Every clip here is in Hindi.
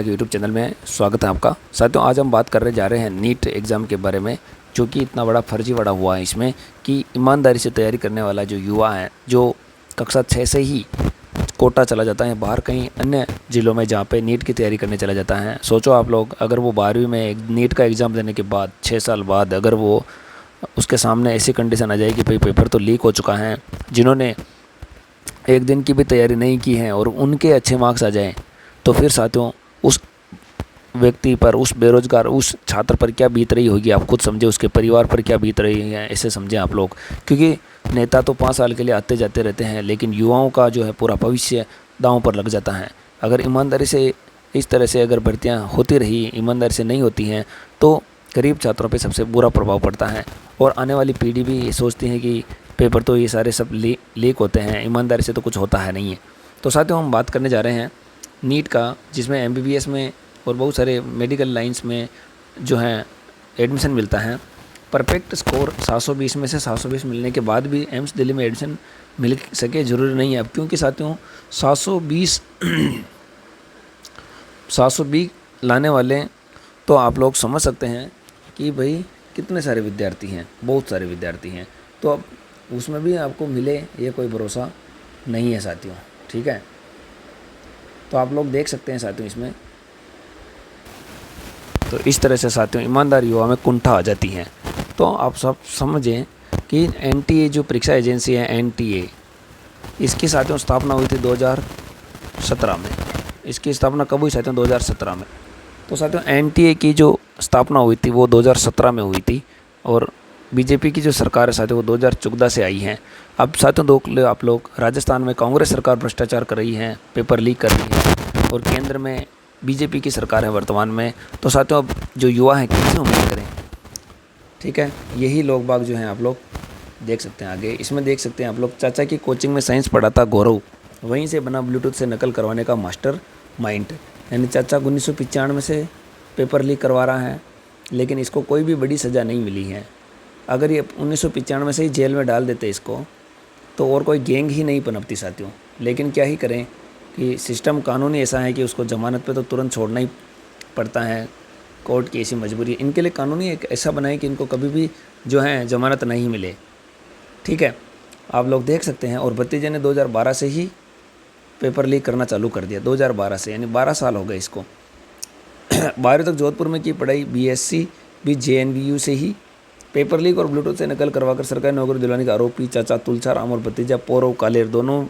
हमारे यूट्यूब चैनल में स्वागत है आपका। साथियों, आज हम बात करने जा रहे हैं नीट एग्ज़ाम के बारे में, जो कि इतना बड़ा फर्जीवाड़ा हुआ है इसमें कि ईमानदारी से तैयारी करने वाला जो युवा है, जो कक्षा 6 से ही कोटा चला जाता है बाहर कहीं अन्य ज़िलों में जहाँ पे नीट की तैयारी करने चला जाता है। सोचो आप लोग, अगर वो 12वीं में नीट का एग्ज़ाम देने के बाद 6 साल बाद अगर वो उसके सामने ऐसी कंडीशन आ जाए कि भाई पेपर तो लीक हो चुका है, जिन्होंने एक दिन की भी तैयारी नहीं की है और उनके अच्छे मार्क्स आ जाएं, तो फिर साथियों उस व्यक्ति पर, उस बेरोजगार, उस छात्र पर क्या बीत रही होगी आप खुद समझे, उसके परिवार पर क्या बीत रही है ऐसे समझें आप लोग। क्योंकि नेता तो 5 साल के लिए आते जाते रहते हैं, लेकिन युवाओं का जो है पूरा भविष्य दांव पर लग जाता है। अगर ईमानदारी से इस तरह से अगर भर्तियाँ होती रही, ईमानदारी से नहीं होती हैं, तो गरीब छात्रों पर सबसे बुरा प्रभाव पड़ता है। और आने वाली पीढ़ी भी ये सोचती है कि पेपर तो ये सारे सब लीक होते हैं, ईमानदारी से तो कुछ होता है नहीं है। तो साथियों, हम बात करने जा रहे हैं नीट का, जिसमें एमबीबीएस में और बहुत सारे मेडिकल लाइंस में जो है एडमिशन मिलता है। परफेक्ट स्कोर 720 में से 720 मिलने के बाद भी एम्स दिल्ली में एडमिशन मिल सके ज़रूरी नहीं है अब, क्योंकि साथियों 720 लाने वाले तो आप लोग समझ सकते हैं कि भाई कितने सारे विद्यार्थी हैं, बहुत सारे विद्यार्थी हैं। तो अब उसमें भी आपको मिले ये कोई भरोसा नहीं है साथियों, ठीक है। तो आप लोग देख सकते हैं साथियों इसमें, तो इस तरह से साथियों ईमानदार युवा में कुंठा आ जाती है। तो आप सब समझें कि एनटीए जो परीक्षा एजेंसी है, एनटीए, इसकी साथियों स्थापना हुई थी 2017 में। इसकी स्थापना कब हुई साथियों? 2017 में। तो साथियों एनटीए की जो स्थापना हुई थी वो 2017 में हुई थी, और बीजेपी की जो सरकार है साथियों वो 2014 से आई है। अब साथियों आप लोग, राजस्थान में कांग्रेस सरकार भ्रष्टाचार कर रही है, पेपर लीक कर रही है, और केंद्र में बीजेपी की सरकार है वर्तमान में। तो साथियों अब जो युवा हैं किससे उम्मीद करें, ठीक है। यही लोग बाग जो हैं आप लोग देख सकते हैं आगे। इसमें देख सकते हैं आप लोग, चाचा की कोचिंग में साइंस पढ़ाता गौरव, वहीं से बना ब्लूटूथ से नकल करवाने का मास्टर माइंड। यानी चाचा 1995 से पेपर लीक करवा रहा है, लेकिन इसको कोई भी बड़ी सज़ा नहीं मिली है। अगर ये 1995 से ही जेल में डाल देते इसको, तो और कोई गैंग ही नहीं पनपती साथियों। लेकिन क्या ही करें कि सिस्टम, कानून ही ऐसा है कि उसको ज़मानत पे तो तुरंत छोड़ना ही पड़ता है, कोर्ट की ऐसी मजबूरी। इनके लिए कानून ही एक ऐसा बनाए कि इनको कभी भी जो है ज़मानत नहीं मिले, ठीक है। आप लोग देख सकते हैं। और भतीजे ने 2012 से ही पेपर लीक करना चालू कर दिया, 2012 से, यानी 12 साल हो गए इसको। 12वीं तक जोधपुर में की पढ़ाई, बीएससी भी जेएनवीयू से ही। पेपर लीक और ब्लूटूथ से नकल करवाकर सरकारी नौकरी दिलाने का आरोपी चाचा तुलसाराम और भतीजा पौरव कालेर दोनों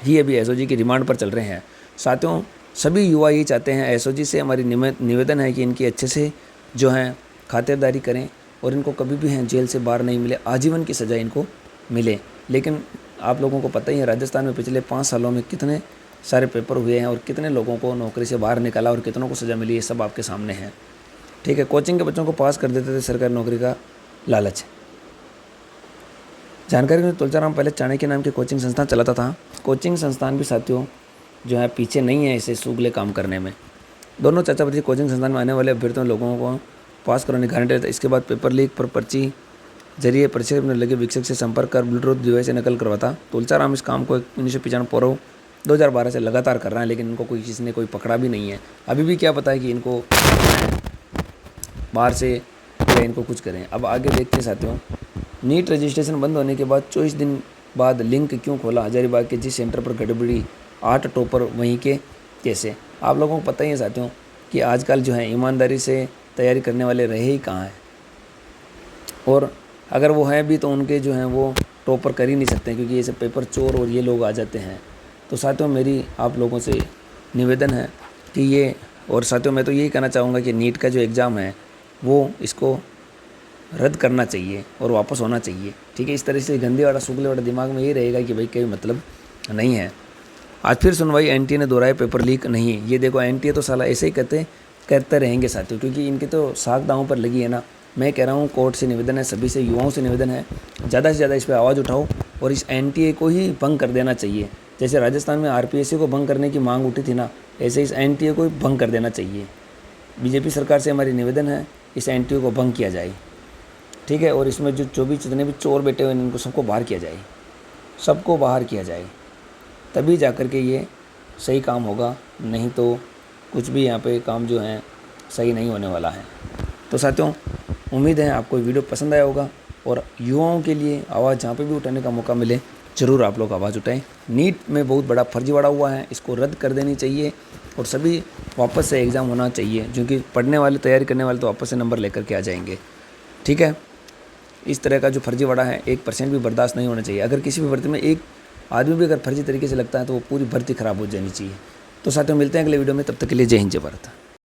ही अभी एसओजी की रिमांड पर चल रहे हैं। साथियों सभी युवा यही चाहते हैं, एसओजी से हमारी निवेदन है कि इनकी अच्छे से जो है खातिरदारी करें और इनको कभी भी हैं जेल से बाहर नहीं मिले, आजीवन की सज़ा इनको मिले। लेकिन आप लोगों को पता ही है राजस्थान में पिछले 5 सालों में कितने सारे पेपर हुए हैं और कितने लोगों को नौकरी से बाहर निकाला और कितनों को सज़ा मिली, ये सब आपके सामने है, ठीक है। कोचिंग के बच्चों को पास कर देते थे सरकारी नौकरी का लालच। जानकारी में तुलसाराम पहले चाणक्य नाम के कोचिंग संस्थान चलाता था। कोचिंग संस्थान भी साथियों जो है पीछे नहीं है इसे सूगले काम करने में। दोनों चाचा भतीजे कोचिंग संस्थान में आने वाले अभ्यर्थियों लोगों को पास कराने की गारंटी देता। इसके बाद पेपर लीक पर पर्ची जरिए परीक्षा में लगे विक्षक से संपर्क कर ब्लूटूथ डिवाइस से नकल करवाता। तुलसाराम इस काम को 1995 पूर्व 2012 से लगातार कर रहा है, लेकिन इनको किसी ने कोई पकड़ा भी नहीं है। अभी भी क्या पता है कि इनको बाहर से या इनको कुछ करें। अब आगे देखते हैं साथियों, नीट रजिस्ट्रेशन बंद होने के बाद 24 दिन बाद लिंक क्यों खोला? हजारीबाग के जिस सेंटर पर गड़बड़ी, 8 टॉपर वहीं के कैसे? आप लोगों को पता ही है साथियों कि आजकल जो है ईमानदारी से तैयारी करने वाले रहे ही कहाँ हैं, और अगर वो हैं भी तो उनके जो हैं वो टॉपर कर ही नहीं सकते, क्योंकि ये सब पेपर चोर और ये लोग आ जाते हैं। तो साथियों मेरी आप लोगों से निवेदन है कि ये, और साथियों मैं तो यही कहना चाहूँगा कि नीट का जो एग्ज़ाम है वो इसको रद्द करना चाहिए और वापस होना चाहिए, ठीक है। इस तरह से गंदे वाला सुगले वाला दिमाग में ये रहेगा कि भाई कोई मतलब नहीं है। आज फिर सुनवाई, एनटीए ने दोहराए पेपर लीक नहीं। ये देखो एनटीए तो साला ऐसे ही करते रहेंगे साथियों, क्योंकि इनकी तो साख दांव पर लगी है ना। मैं कह रहा हूँ कोर्ट से निवेदन है, सभी से, युवाओं से निवेदन है, ज़्यादा से ज़्यादा इस पर आवाज़ उठाओ और इस एनटीए को ही भंग कर देना चाहिए। जैसे राजस्थान में आरपीएससी को भंग करने की मांग उठी थी ना, ऐसे इस एनटीए को ही भंग कर देना चाहिए। बीजेपी सरकार से हमारी निवेदन है इस एनटीए को भंग किया जाए, ठीक है। और इसमें जो भी जितने भी चोर बैठे हुए हैं इनको सबको बाहर किया जाए, सबको बाहर किया जाए, तभी जा कर के ये सही काम होगा। नहीं तो कुछ भी यहाँ पे काम जो है सही नहीं होने वाला है। तो साथियों, उम्मीद है आपको वीडियो पसंद आया होगा, और युवाओं के लिए आवाज़ जहाँ पे भी उठाने का मौका मिले ज़रूर आप लोग आवाज़ उठाएं। नीट में बहुत बड़ा फर्जीवाड़ा हुआ है, इसको रद्द कर देनी चाहिए और सभी वापस से एग्ज़ाम होना चाहिए, क्योंकि पढ़ने वाले, तैयारी करने वाले तो वापस से नंबर लेकर के आ जाएंगे। ठीक है, इस तरह का जो फर्जीवाड़ा है 1% भी बर्दाश्त नहीं होना चाहिए। अगर किसी भी भर्ती में एक आदमी भी अगर फर्जी तरीके से लगता है तो वो पूरी भर्ती ख़राब हो जानी चाहिए। तो साथियों, मिलते हैं अगले वीडियो में, तब तक के लिए जय हिंद जय भारत।